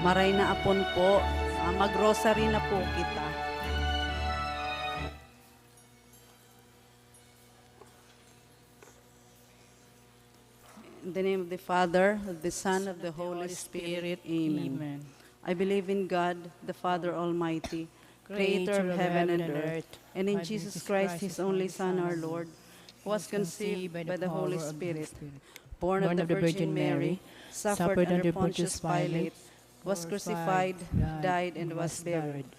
Maray na apon po, mag-rosary na po kita. In the name of the Father, of the Son, of the Holy Spirit, Amen. I believe in God, the Father Almighty, Creator of heaven and earth, and in Jesus Christ, His only Son, our Lord, who was conceived by the Holy Spirit, born of the Virgin Mary, suffered under Pontius Pilate, was crucified, died, and was buried.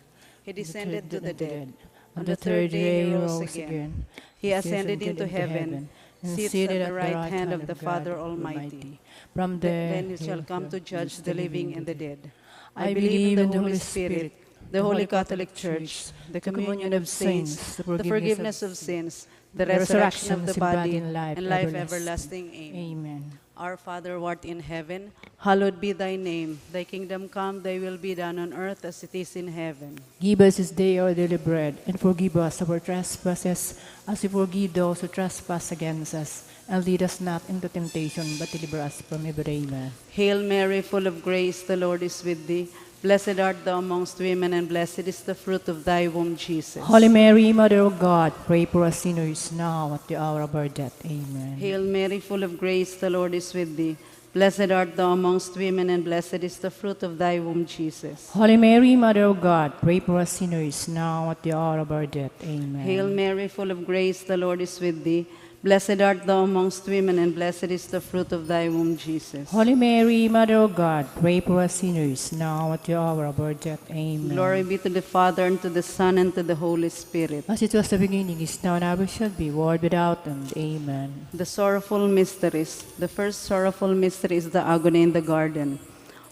He descended to the dead. On the third day he rose again. He ascended into heaven, seated at the right hand of the Father Almighty. From there then he shall come to judge the living and the dead. I believe in the Holy Spirit, the Holy Catholic Church, the communion of saints, the forgiveness of sins, the resurrection of the body, and life everlasting. Amen. Our Father, who art in heaven, hallowed be thy name. Thy kingdom come, thy will be done on earth as it is in heaven. Give us this day our daily bread, and forgive us our trespasses, as we forgive those who trespass against us. And lead us not into temptation, but deliver us from evil. Amen. Hail Mary, full of grace, the Lord is with thee. Blessed art thou amongst women, and blessed is the fruit of thy womb, Jesus. Holy Mary, Mother of God, pray for us sinners now at the hour of our death. Amen. Hail Mary, full of grace, the Lord is with thee. Blessed art thou amongst women, and blessed is the fruit of thy womb, Jesus. Holy Mary, Mother of God, pray for us sinners now at the hour of our death. Amen. Hail Mary, full of grace, the Lord is with thee. Blessed art thou amongst women, and blessed is the fruit of thy womb, Jesus. Holy Mary, Mother of God, pray for us sinners now at the hour of our death. Amen. Glory be to the Father, and to the Son, and to the Holy Spirit. As it was the beginning, is now, and ever shall be, world without end. Amen. The sorrowful mysteries. The first sorrowful mystery is the agony in the garden.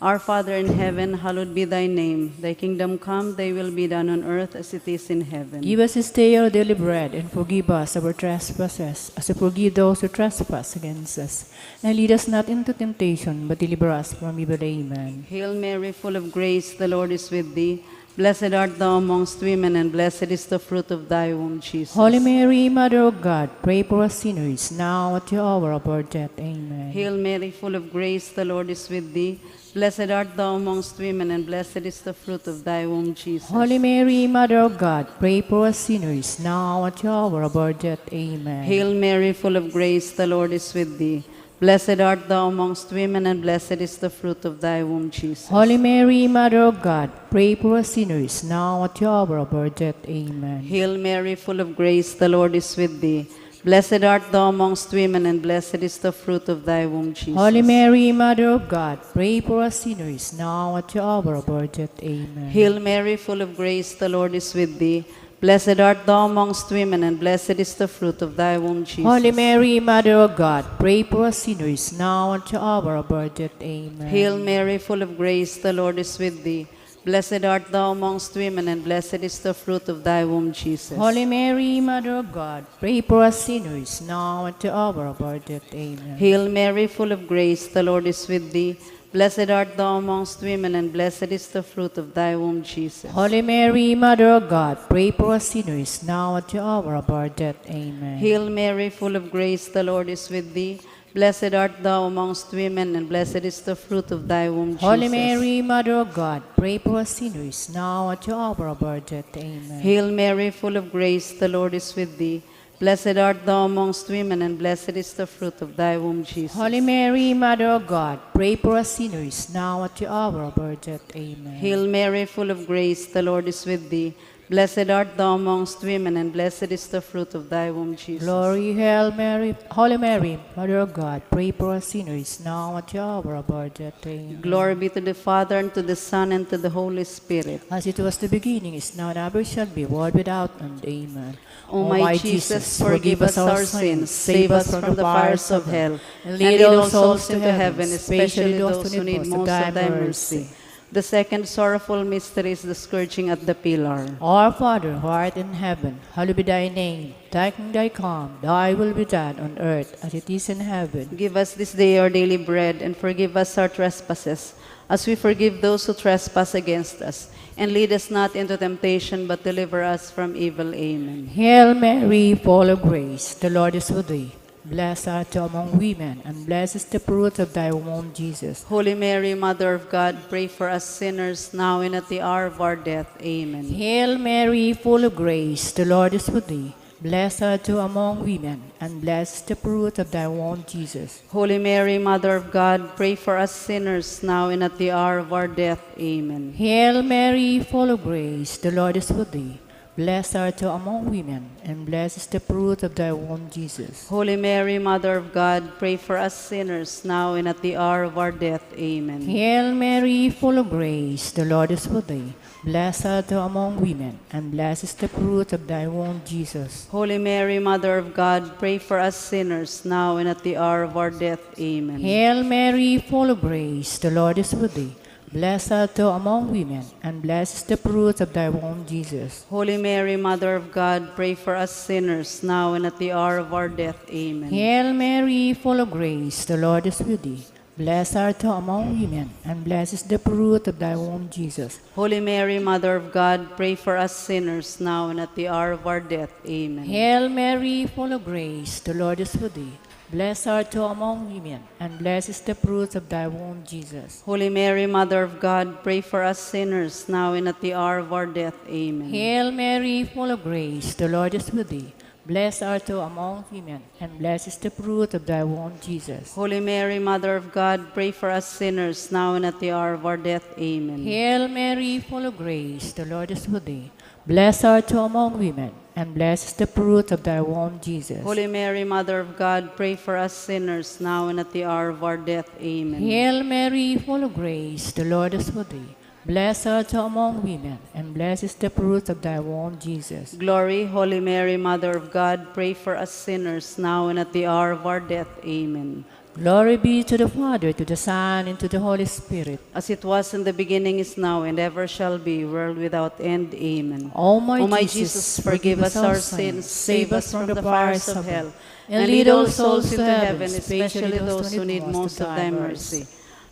Our Father in heaven, hallowed be thy name. Thy kingdom come, thy will be done on earth as it is in heaven. Give us this day our daily bread, and forgive us our trespasses, as we forgive those who trespass against us. And lead us not into temptation, but deliver us from evil. Amen. Hail Mary, full of grace, the Lord is with thee. Blessed art thou amongst women, and blessed is the fruit of thy womb, Jesus. Holy Mary, Mother of God, pray for us sinners, now at the hour of our death. Amen. Hail Mary, full of grace, the Lord is with thee. Blessed art thou amongst women, and blessed is the fruit of thy womb, Jesus. Holy Mary, Mother of God, pray for us sinners, now at the hour of our death. Amen. Hail Mary, full of grace, the Lord is with thee. Blessed art thou amongst women, and blessed is the fruit of thy womb, Jesus. Holy Mary, Mother of God, pray for us sinners, now at the hour of our death. Amen. Hail Mary, full of grace, the Lord is with thee. Blessed art thou amongst women, and blessed is the fruit of thy womb, Jesus. Holy Mary, Mother of God, pray for us sinners, now at the hour of our death. Amen. Hail Mary, full of grace, the Lord is with thee. Blessed art thou amongst women, and blessed is the fruit of thy womb, Jesus. Holy Mary, Mother of God, pray for us sinners, now at the hour of our death. Amen. Hail Mary, full of grace, the Lord is with thee. Blessed art thou amongst women, and blessed is the fruit of thy womb, Jesus. Holy Mary, Mother of God, pray for us sinners, now at the hour of our death. Amen. Hail Mary, full of grace, the Lord is with thee. Blessed art thou amongst women, and blessed is the fruit of thy womb, Jesus. Holy Mary, Mother of God, pray for us sinners, now at the hour of our death. Amen. Hail Mary, full of grace, the Lord is with thee. Blessed art thou amongst women, and blessed is the fruit of thy womb, Jesus. Holy Mary, Mother of God, pray for us sinners, now at the hour of our death. Amen. Hail Mary, full of grace, the Lord is with thee. Blessed art thou amongst women, and blessed is the fruit of thy womb, Jesus. Holy Mary, Mother of God, pray for us sinners, now at the hour of our death. Amen. Hail Mary, full of grace, the Lord is with thee. Blessed art thou amongst women, and blessed is the fruit of thy womb, Jesus. Glory, Hail Mary, Holy Mary, Mother of God, pray for us sinners, now at the hour of our death. Amen. Glory be to the Father, and to the Son, and to the Holy Spirit. As it was the beginning, is now, and ever shall be, world without end. Amen. O my Jesus, forgive us our sins, save us from the fires of hell, and lead all souls into heaven, especially those who need most of thy mercy. The second sorrowful mystery is the scourging at the pillar. Our Father, who art in heaven, hallowed be thy name. Thy kingdom come, thy will be done on earth as it is in heaven. Give us this day our daily bread, and forgive us our trespasses, as we forgive those who trespass against us. And lead us not into temptation, but deliver us from evil. Amen. Hail Mary, full of grace, the Lord is with thee. Blessed art thou among women, and blessed is the fruit of thy womb, Jesus. Holy Mary, Mother of God, pray for us sinners, now and at the hour of our death. Amen. Hail Mary, full of grace, the Lord is with thee. Blessed art thou among women, and blessed is the fruit of thy womb, Jesus. Holy Mary, Mother of God, pray for us sinners, now and at the hour of our death. Amen. Hail Mary, full of grace, the Lord is with thee. Blessed art thou among women, and blessed is the fruit of thy womb, Jesus. Holy Mary, Mother of God, pray for us sinners, now and at the hour of our death. Amen. Hail Mary, full of grace, the Lord is with thee. Blessed art thou among women, and blessed is the fruit of thy womb, Jesus. Holy Mary, Mother of God, pray for us sinners, now and at the hour of our death. Amen. Hail Mary, full of grace, the Lord is with thee. Blessed art thou among women, and blessed is the fruit of thy womb, Jesus. Holy Mary, Mother of God, pray for us sinners, now and at the hour of our death. Amen. Hail Mary, full of grace, the Lord is with thee. Blessed art thou among women, and blessed is the fruit of thy womb, Jesus. Holy Mary, Mother of God, pray for us sinners, now and at the hour of our death. Amen. Hail Mary, full of grace, the Lord is with thee. Blessed art thou among women, and blessed is the fruit of thy womb, Jesus. Holy Mary, Mother of God, pray for us sinners, now and at the hour of our death. Amen. Hail Mary, full of grace, the Lord is with thee. Blessed art thou among women, and blessed is the fruit of thy womb, Jesus. Holy Mary, Mother of God, pray for us sinners, now and at the hour of our death. Amen. Hail Mary, full of grace, the Lord is with thee. Blessed art thou among women, and blessed is the fruit of thy womb, Jesus. Holy Mary, Mother of God, pray for us sinners, now and at the hour of our death. Amen. Hail Mary, full of grace, the Lord is with thee. Blessed art thou among women, and blessed is the fruit of thy womb, Jesus. Glory, Holy Mary, Mother of God, pray for us sinners, now and at the hour of our death. Amen. Glory be to the Father, to the Son, and to the Holy Spirit. As it was in the beginning, is now, and ever shall be, world without end. Amen. O my Jesus, forgive us our sins, save us from the fires of hell, and lead all souls into heaven, especially those who need most of thy mercy.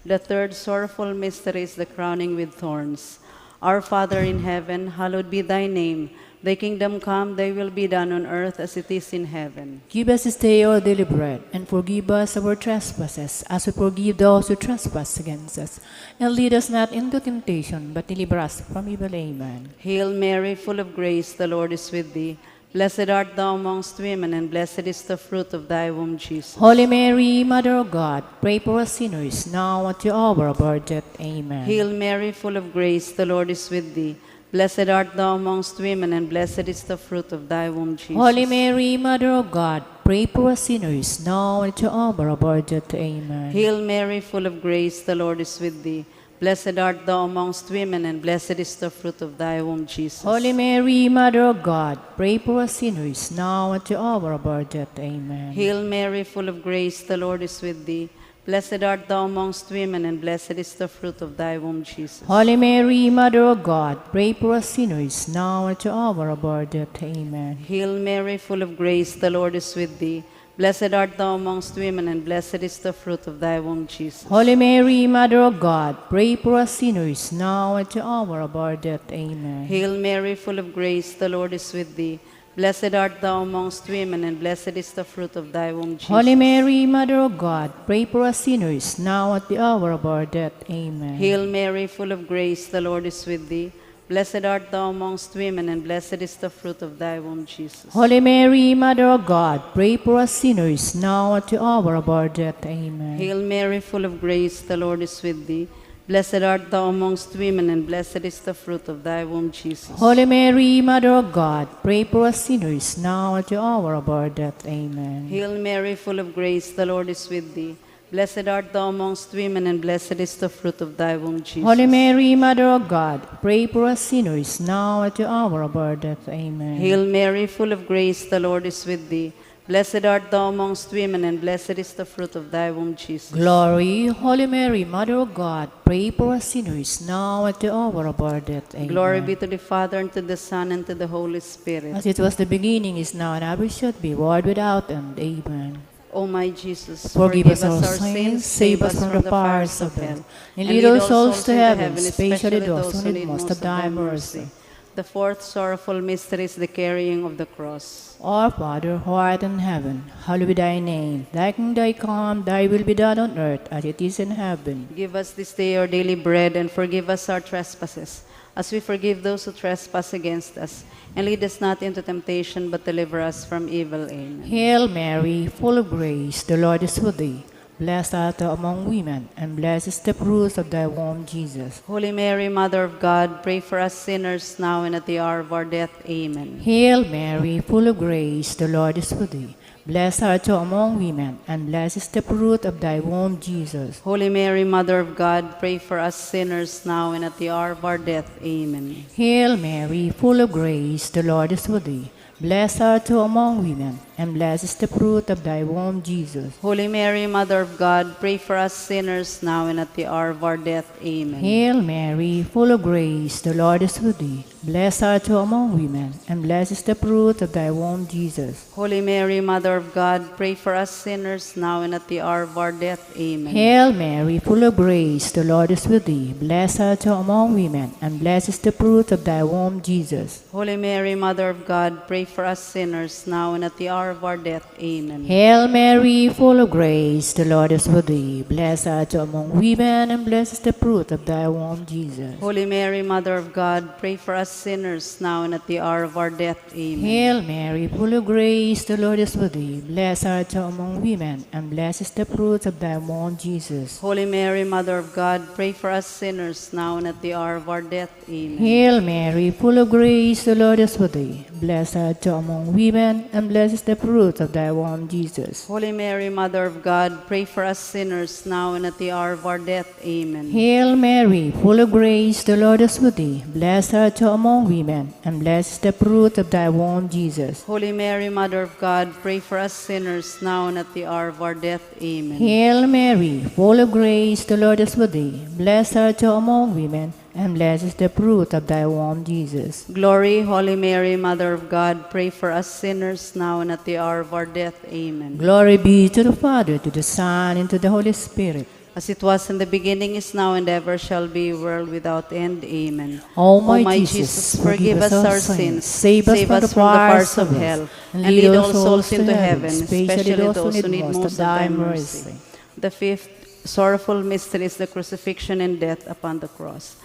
The third sorrowful mystery is the crowning with thorns. Our Father in heaven, hallowed be thy name. Thy kingdom come, thy will be done on earth as it is in heaven. Give us this day our daily bread, and forgive us our trespasses, as we forgive those who trespass against us. And lead us not into temptation, but deliver us from evil. Amen. Hail Mary, full of grace, the Lord is with thee. Blessed art thou amongst women, and blessed is the fruit of thy womb, Jesus. Holy Mary, Mother of God, pray for us sinners, now and at the hour of our death. Amen. Hail Mary, full of grace, the Lord is with thee. Blessed art thou amongst women, and blessed is the fruit of thy womb, Jesus. Holy Mary, Mother of God, pray for us sinners, now and at the hour of our death. Amen. Hail Mary, full of grace, the Lord is with thee. Blessed art thou amongst women, and blessed is the fruit of thy womb, Jesus. Holy Mary, Mother of God, pray for us sinners, now and at the hour of our death. Amen. Hail Mary, full of grace, the Lord is with thee. Blessed art thou amongst women, and blessed is the fruit of thy womb, Jesus. Holy Mary, Mother of God, pray for us sinners, now and at the hour of our death. Amen. Hail Mary, full of grace, the Lord is with thee. Blessed art thou amongst women, and blessed is the fruit of thy womb, Jesus. Holy Mary, Mother of God, pray for us sinners, now and at the hour of our death. Amen. Hail Mary, full of grace, the Lord is with thee. Blessed art thou amongst women, and blessed is the fruit of thy womb, Jesus. Holy Mary, Mother of God, pray for us sinners, now at the hour of our death. Amen. Hail Mary, full of grace, the Lord is with thee. Blessed art thou amongst women, and blessed is the fruit of thy womb, Jesus. Holy Mary, Mother of God, pray for us sinners, now at the hour of our death. Amen. Hail Mary, full of grace, the Lord is with thee. Blessed art thou amongst women, and blessed is the fruit of thy womb, Jesus. Holy Mary, Mother of God, pray for us sinners, now at the hour of our death. Amen. Hail Mary, full of grace, the Lord is with thee. Blessed art thou amongst women, and blessed is the fruit of thy womb, Jesus. Holy Mary, Mother of God, pray for us sinners, now at the hour of our death. Amen. Hail Mary, full of grace, the Lord is with thee. Blessed art thou amongst women, and blessed is the fruit of thy womb, Jesus. Glory, Holy Mary, Mother of God, pray for us sinners, now at the hour of our death. Amen. Glory be to the Father, and to the Son, and to the Holy Spirit. As it was the beginning, is now, and ever should be, world without end. Amen. O my Jesus, Forgive us our sins, save us from the fires of hell, and lead all souls to heaven, especially those who need most of thy mercy. The fourth sorrowful mystery is the carrying of the cross. Our Father, who art in heaven, hallowed be thy name. Thy kingdom come, thy will be done on earth as it is in heaven. Give us this day our daily bread, and forgive us our trespasses, as we forgive those who trespass against us. And lead us not into temptation, but deliver us from evil. Amen. Hail Mary, full of grace, the Lord is with thee. Blessed art thou among women, and blessed is the fruit of thy womb, Jesus. Holy Mary, Mother of God, pray for us sinners now and at the hour of our death. Amen. Hail Mary, full of grace, the Lord is with thee. Blessed art thou among women, and blessed is the fruit of thy womb, Jesus. Holy Mary, Mother of God, pray for us sinners now and at the hour of our death. Amen. Hail Mary, full of grace, the Lord is with thee. Blessed art thou among women, and blessed is the fruit of thy womb, Jesus. Holy Mary, Mother of God, pray for us sinners now and at the hour of our death. Amen. Hail Mary, full of grace, the Lord is with thee. Blessed art thou among women, and blessed is the fruit of thy womb, Jesus. Holy Mary, Mother of God, pray for us sinners now and at the hour of our death. Amen. Hail Mary, full of grace, the Lord is with thee. Blessed art thou among women, and blessed is the fruit of thy womb, Jesus. Holy Mary, Mother of God, pray for us sinners now and at the hour of our death. Amen. Hail Mary, full of grace, the Lord is with thee. Blessed art thou among women, and blessed is the fruit of thy womb, Jesus. Holy Mary, Mother of God, pray for us sinners now and at the hour of our death. Amen. Hail Mary, full of grace, the Lord is with thee. Blessed art thou among women, and blessed is the fruit of thy womb, Jesus. Holy Mary, Mother of God, pray for us sinners now and at the hour of our death. Amen. Hail Mary, full of grace, the Lord is with thee. Blessed art thou among women, and blessed is the the fruit of thy womb, Jesus. Holy Mary, Mother of God, pray for us sinners now and at the hour of our death. Amen. Hail Mary, full of grace, the Lord is with thee. Blessed art thou among women, and blessed is the fruit of thy womb, Jesus. Holy Mary, Mother of God, pray for us sinners now and at the hour of our death. Amen. Hail Mary, full of grace, the Lord is with thee. Blessed art thou among women, and blessed is the fruit of thy womb, Jesus. Glory, Holy Mary, Mother of God, pray for us sinners now and at the hour of our death. Amen. Glory be to the Father, to the Son, and to the Holy Spirit. As it was in the beginning, is now, and ever shall be, world without end. Amen. O my Jesus, forgive us our sins, save us from the fires of hell, and lead all souls into heaven, especially those who need most of thy mercy. The fifth sorrowful mystery is the crucifixion and death upon the cross.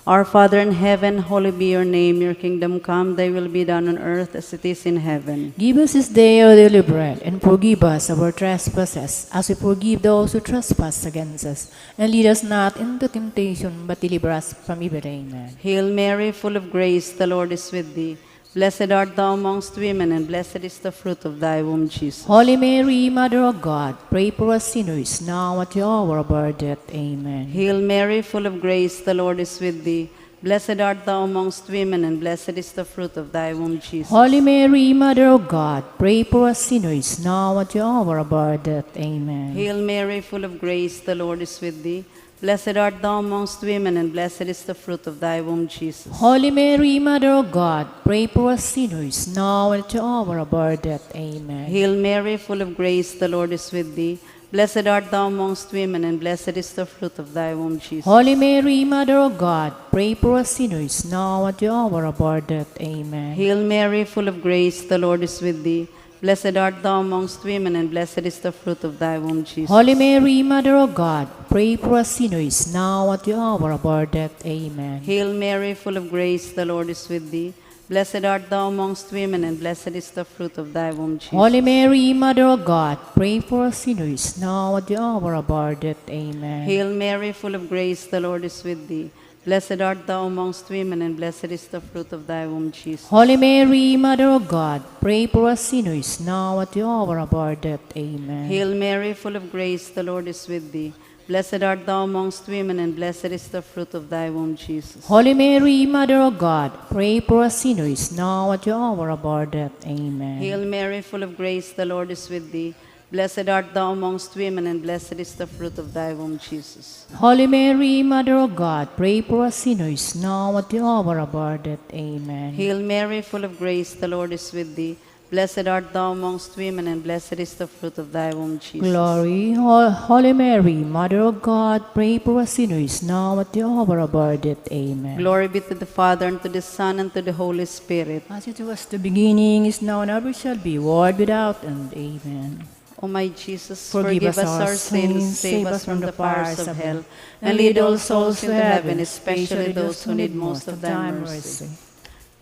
Our Father in heaven, hallowed be your name. Your kingdom come, thy will be done on earth as it is in heaven. Give us this day our daily bread, and forgive us our trespasses, as we forgive those who trespass against us. And lead us not into temptation, but deliver us from evil. Amen. Hail Mary, full of grace, the Lord is with thee. Blessed art thou amongst women, and blessed is the fruit of thy womb, Jesus. Holy Mary, Mother of God, pray for us sinners, now at the hour of our death. Amen. Hail Mary, full of grace, the Lord is with thee. Blessed art thou amongst women, and blessed is the fruit of thy womb, Jesus. Holy Mary, Mother of God, pray for us sinners, now at the hour of our death. Amen. Hail Mary, full of grace, the Lord is with thee. Blessed art thou amongst women, and blessed is the fruit of thy womb, Jesus. Holy Mary, Mother of God, pray for us sinners, now and at the hour of our death. Amen. Hail Mary, full of grace, the Lord is with thee. Blessed art thou amongst women, and blessed is the fruit of thy womb, Jesus. Holy Mary, Mother of God, pray for us sinners, now at the hour of our death. Amen. Hail Mary, full of grace, the Lord is with thee. Blessed art thou amongst women, and blessed is the fruit of thy womb, Jesus. Holy Mary, Mother of God, pray for us sinners, now at the hour of our death. Amen. Hail Mary, full of grace, the Lord is with thee. Blessed art thou amongst women, and blessed is the fruit of thy womb, Jesus. Holy Mary, Mother of God, pray for us sinners, now at the hour of our death. Amen. Hail Mary, full of grace, the Lord is with thee. Blessed art thou amongst women, and blessed is the fruit of thy womb, Jesus. Holy Mary, Mother of God, pray for us sinners, now at the hour of our death. Amen. Hail Mary, full of grace, the Lord is with thee. Blessed art thou amongst women, and blessed is the fruit of thy womb, Jesus. Holy Mary, Mother of God, pray for us sinners, now at the hour of our death. Amen. Hail Mary, full of grace, the Lord is with thee. Blessed art thou amongst women, and blessed is the fruit of thy womb, Jesus. Holy Mary, Mother of God, pray for us sinners, now at the hour of our death. Amen. Hail Mary, full of grace, the Lord is with thee. Blessed art thou amongst women, and blessed is the fruit of thy womb, Jesus. Glory, Holy Mary, Mother of God, pray for us sinners, now at the hour of our death. Amen. Glory be to the Father, and to the Son, and to the Holy Spirit. As it was the beginning, is now, and ever shall be, world without end. Amen. O my Jesus, Forgive us our sins, save us from the fires of hell, and lead all souls into heaven, especially those who need most of thy mercy.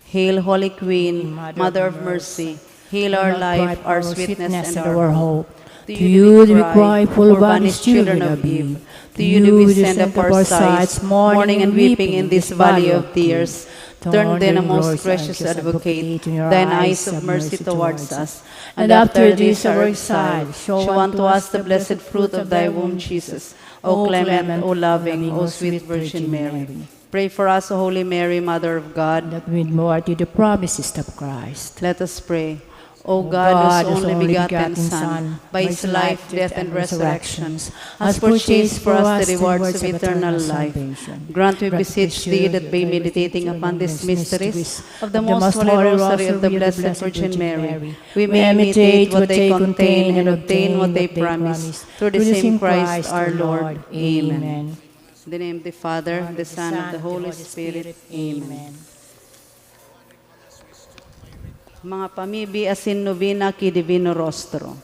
Hail, Holy Queen, Mother of Mercy, heal our life, our sweetness, and our hope. To you do we cry, full banished children of Eve. To you do we send up our sighs, mourning and weeping in this valley of tears. Turn then, a most gracious advocate, thine eyes of mercy towards us, and after this our exile, show unto us the blessed fruit of thy womb, Jesus. O clement, O loving, O sweet Virgin Mary. Pray for us, O Holy Mary, Mother of God, that we more to the promises of Christ. Let us pray. O God, whose only begotten Son, by his life, death, and resurrection, has purchased for us the rewards of eternal life, grant, we beseech thee, that by meditating upon these mysteries of the most holy rosary of the Blessed Virgin Mary, we may imitate what they contain and obtain what they promise, through the same Christ our Lord. Amen. In the name of the Father, the Son, and the Holy Spirit. Amen. Mga pamibi, asin Novena ki Divino Rostro.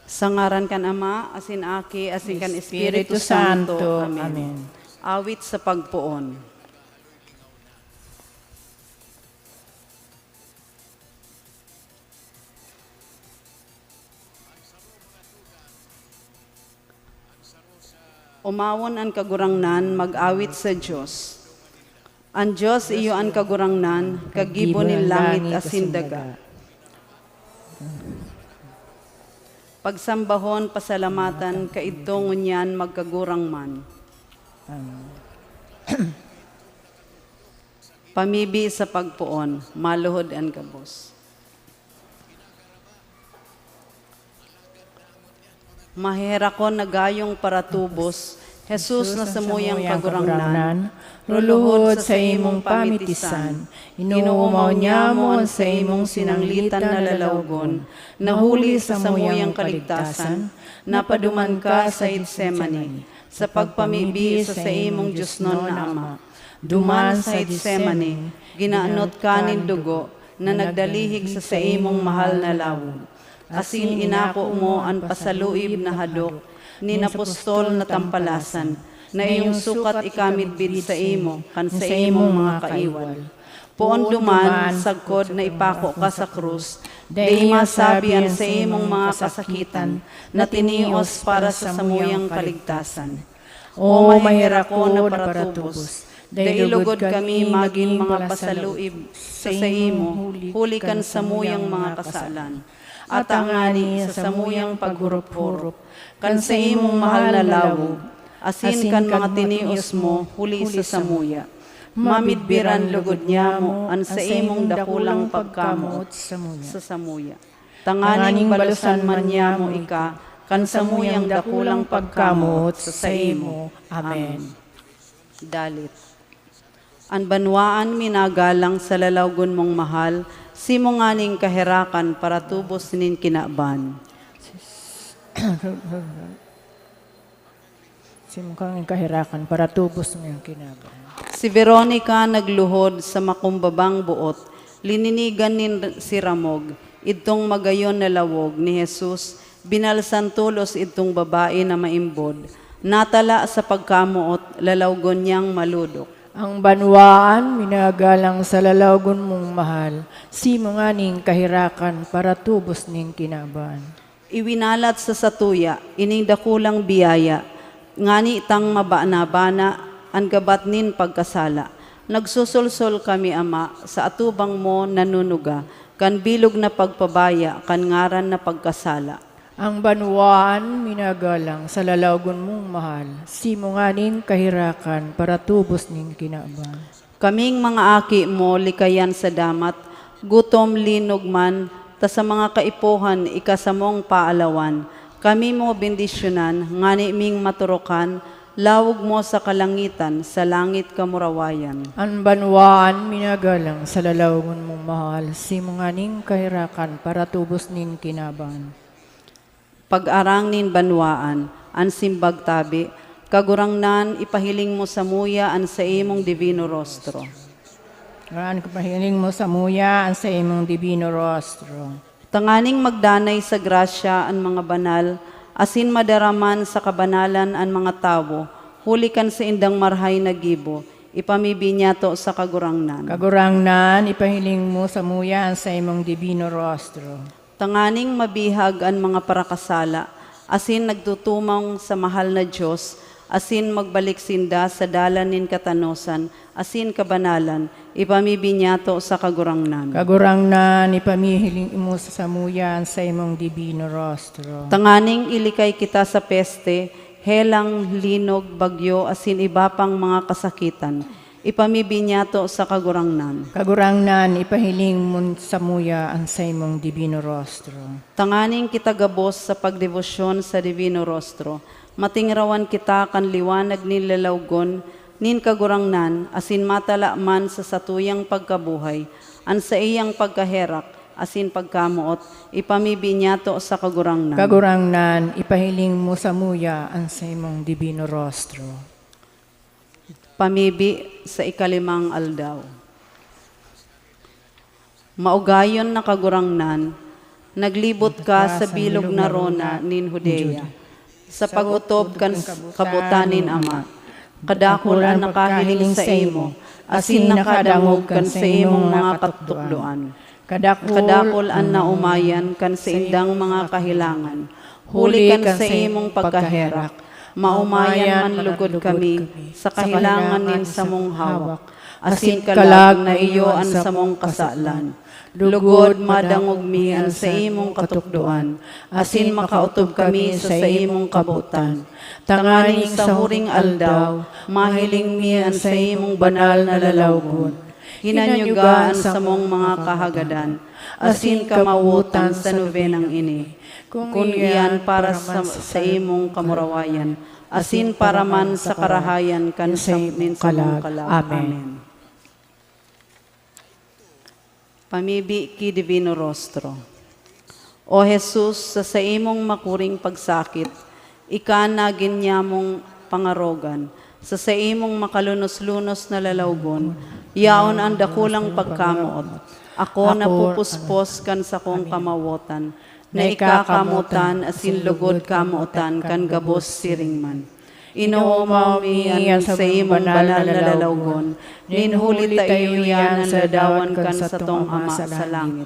Sa ngaran kan Ama, asin Aki, asin kan Espiritu Santo. Amen. Awit sa pagpuon. Umawon ang kagurangnan, mag-awit sa Diyos. Ang Diyos iyo ang kagurangnan, kagibo nin langit asin daga. Pagsambahon, pasalamatan, kaidto ngunyan magkagurang man. Pamibi sa pagpuon, maluhod ang kabos. Mahera ko nagayong paratubos, Jesus na samuyang kagurangnan, luluhod sa imong pamitisan, inuumaw niya mo sa imong sinanglitan na lalawgon, nahuli sa samuyang kaligtasan, napaduman ka sa Getsemani, sa pagpamibi sa imong Diyos non na Ama. Duman sa Getsemani, ginaanot ka nin dugo, na nagdalihig sa imong mahal na lawog. Asin inako mo ang pasaluib na hadok, nin apostol na tampalasan, na iyong sukat ikamidbid sa imo, kan sa imong mga kaiwal. Poon duman, sagkod na ipako ka sa krus, day masabian sa imong mga kasakitan, na tinios para sa samuyang kaligtasan. O mahira ko na paratubos, day lugod kami maging mga pasaluib sa imo, hulikan samuyang mga kasalan. At angani sa samuyang paghurup-hurup, kan sa imong mahal na lawog, asin kan mga tinios mo, huli sa samuya. Mamidbiran lugod niya mo, an sa imong dakulang pagkamuot sa samuya. Tanganing balusan man niya mo ika, kan samuyang dakulang pagkamuot sa imo. Amen. Dalit. An banwaan minagalang sa lalawgon mong mahal, simo nganing kaherakan para tubos nin kinaban. Simo kang kahirakan para tubos ng kinaban. Si Veronica nagluhod sa makumbabang buot, lininigan nin si Ramog, itong magayon na lawog ni Jesus, binalsan tulos itong babae na maimbod, natala sa pagkamuot, lalawgon niyang maludok. Ang banwaan, minagalang sa lalawgon mong mahal, simo nga ning kahirakan para tubos ning kinaban. Iwinalat sa satuya, ining dakulang biyaya, ngani tang mabana-bana, ang gabat nin pagkasala. Nagsusulsol kami, Ama, sa atubang mo nanunuga, kan bilog na pagpabaya, kan ngaran na pagkasala. Ang banwaan, minagalang sa lalawgon mong mahal, simo nga ning kahirakan para tubos ning kinaban. Kaming mga aki mo, likayan sa damat, gutom linog man, ta sa mga kaipuhan, ikasamong paalawan. Kami mo bendisyonan, ngani ming maturokan, lawog mo sa kalangitan, sa langit kamurawayan. Ang banwaan, minagalang sa lalawgon mong mahal, simo nga ning kahirakan para tubos ning kinaban. Pag-arang nin banwaan, an simbag tabi, kagurangnan ipahiling mo sa muya an sa imong Divino Rostro. Ang kapahiling mo sa muya ang sa imong Divino Rostro. Tanganing magdanay sa grasya ang mga banal, asin madaraman sa kabanalan ang mga tao, hulikan sa indang marhay na gibo, ipamibinyato sa kagurangnan. Kagurangnan, ipahiling mo sa muya ang sa imong Divino Rostro. Tanganing mabihag ang mga parakasala, asin nagtutumang sa mahal na Diyos, asin magbalik sinda sa dalan nin katanosan, asin kabanalan, ipamibinyato sa kagurangnan. Kagurangnan, ipamihiling mo sa samuyan sa imong Divino Rostro. Tanganing ilikay kita sa peste, helang, linog, bagyo, asin iba pang mga kasakitan, ipamibinyato sa kagurangnan. Kagurangnan, ipahiling mo sa muya ang sa imong Divino Rostro. Tanganing kita gabos sa pagdebosyon sa Divino Rostro, matingrawan kita kan liwanag nin lalawgon, nin kagurangnan, asin matala man sa satuyang pagkabuhay, an sa iyang pagkaherak, asin pagkamuot, ipamibinyato sa kagurangnan. Kagurangnan, ipahiling mo sa muya ang sa imong Divino Rostro. Pamibi sa Ika-limang Aldaw. Maugayon na kagurangnan, naglibot ka sa bilog na rona nin Judea, sa pagutob kan kabutanin Ama, kadakol ang nakahiling sa imo, asin nakadangog kan sa imong mga katukdoan. Kadakol ang naumayan kan sa indang mga kahilangan, huli kan sa imong pagkaherak, maumayan manlugod kami, sa kahilangan nin sa mong hawak, asin kalag na iyo an sa mong kasalan. Lugod madangog mi an sa imong katukduan, asin makautob kami sa imong kabutan. Tanganing sa huring aldaw, mahiling mi an sa imong banal na lalawgon. Hinanyugaan sa mong mga kahagadan, asin kamawutan sa novenang ini. Kung iyan para sa imong kamurawayan, asin para man sa karahayan kan sa min sa mong kalag. Amen. Pamibi ki Divino Rostro. O Jesus, sa imong makuring pagsakit, ikanagin niya mong pangarogan, sa imong makalunos-lunos na lalawgon, yaon ang dakulang pagkamuot. Ako napupuspos kan sa kong kamawotan, na ikakamutan asin lugod kamuotan kan gabos siringman. Inuumaw mi ang sa imong banal na lalawgon, ninhuli tayo yan ang ladawan kan sa tong Ama sa langit.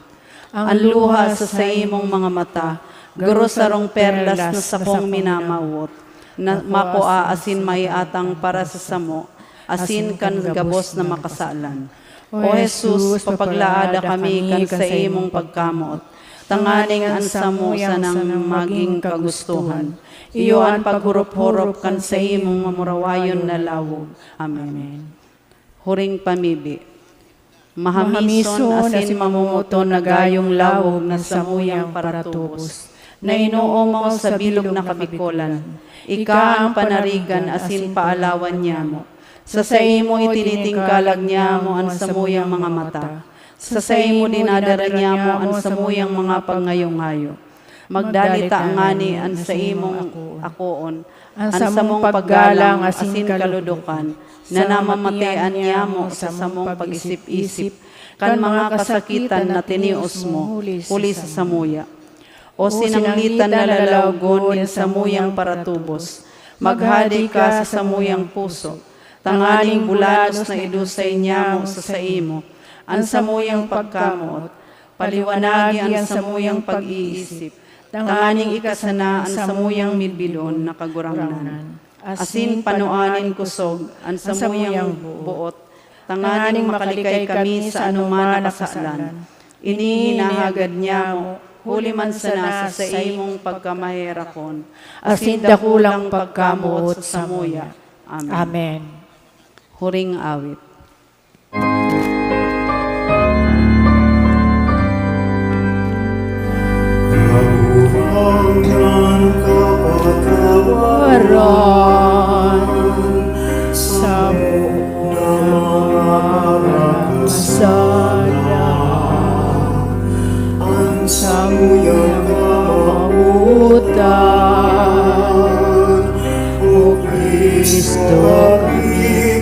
Ang luha sa imong mga mata, garosarong perlas na sa kong minamawot, na makoa asin may atang para sa samo, asin kan gabos na makasalan. O Jesus, papaglaada kami kan sa imong pagkamuot, tanganing ang samo sa nang maging kagustuhan. Iyo ang paghurup-hurup kan sa imong mamurawayon na lawog. Amen. Huring pamibi. Mahamison asin mamumuto na gayong lawog na samuyang paratubos, na inuumaw sa bilog na kabikolan. Ika ang panarigan asin paalawan niya mo. Sa imo itinitingkalag niya mo ang samuyang mga mata. Sa imo dinadara niya mo ang samuyang mga pangayong-hayo. Magdalita ngani an sa imong akoon, ang samong paggalang asin kaludukan, na namamatean niya mo sa samong pag-isip-isip, kan mga kasakitan na tinios mo, huli sa samuya. O sinanglitan na lalawgon sa samuyang paratubos, maghadi ka sa samuyang puso, tanganing bulanos na idusay niya mo sa imo, ang samuyang pagkamuot, paliwanagi ang samuyang pag-iisip, tanganing ikasana ang samuyang milbilon na kagurangnan. Asin panuanin kusog ang samuyang buot, tanganing makalikay kami sa anuman na kasalan. Inihinahagad niya mo, huli man sana sa imong pagkamaherakon, asin dakulang pagkamuot sa samuya. Amen. Amen. Huring awit. Ang kapatawaran sa buong mga kasalanan, ang samuyang kamautan, O Kristo,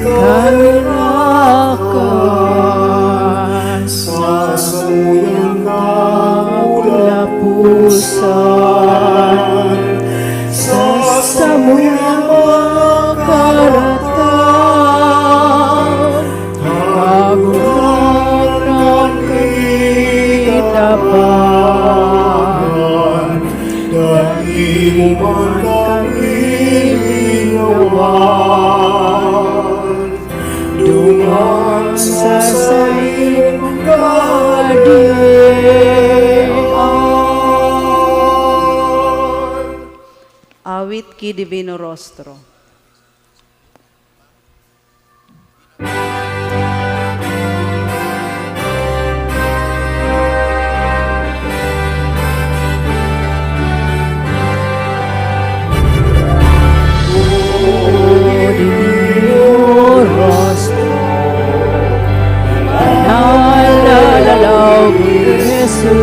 kamirakan sa samuyang kamulapusan, sa samuyang makaratan, kagulat ng kaitapan, dahil man kami linawan, duman sa iyong kadian. Awit ki Divino Rostro. Divino Rostro, Aldaw Jesus,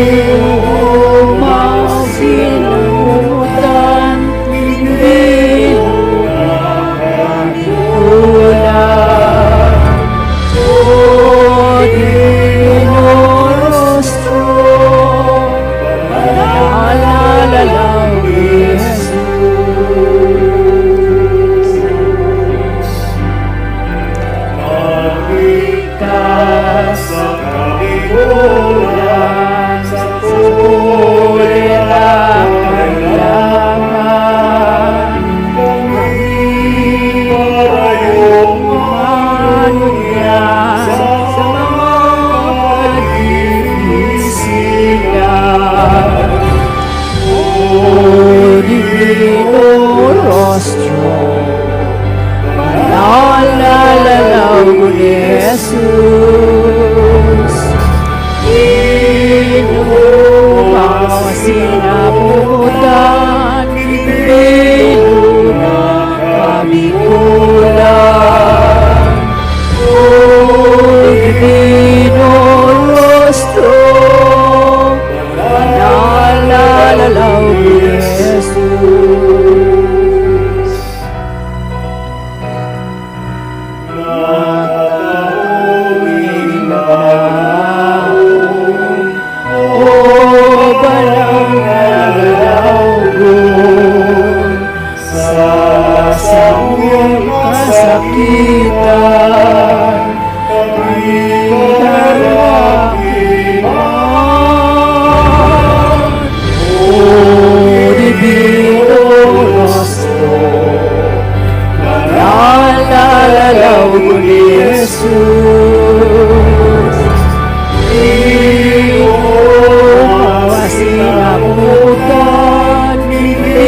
inuumaw sinutan, pinagkagulan, O Divino Rostro, Aldaw Jesus. Sa kabigulan, sa kulira, Divino Rostro, nalalaw ko ni Jesus.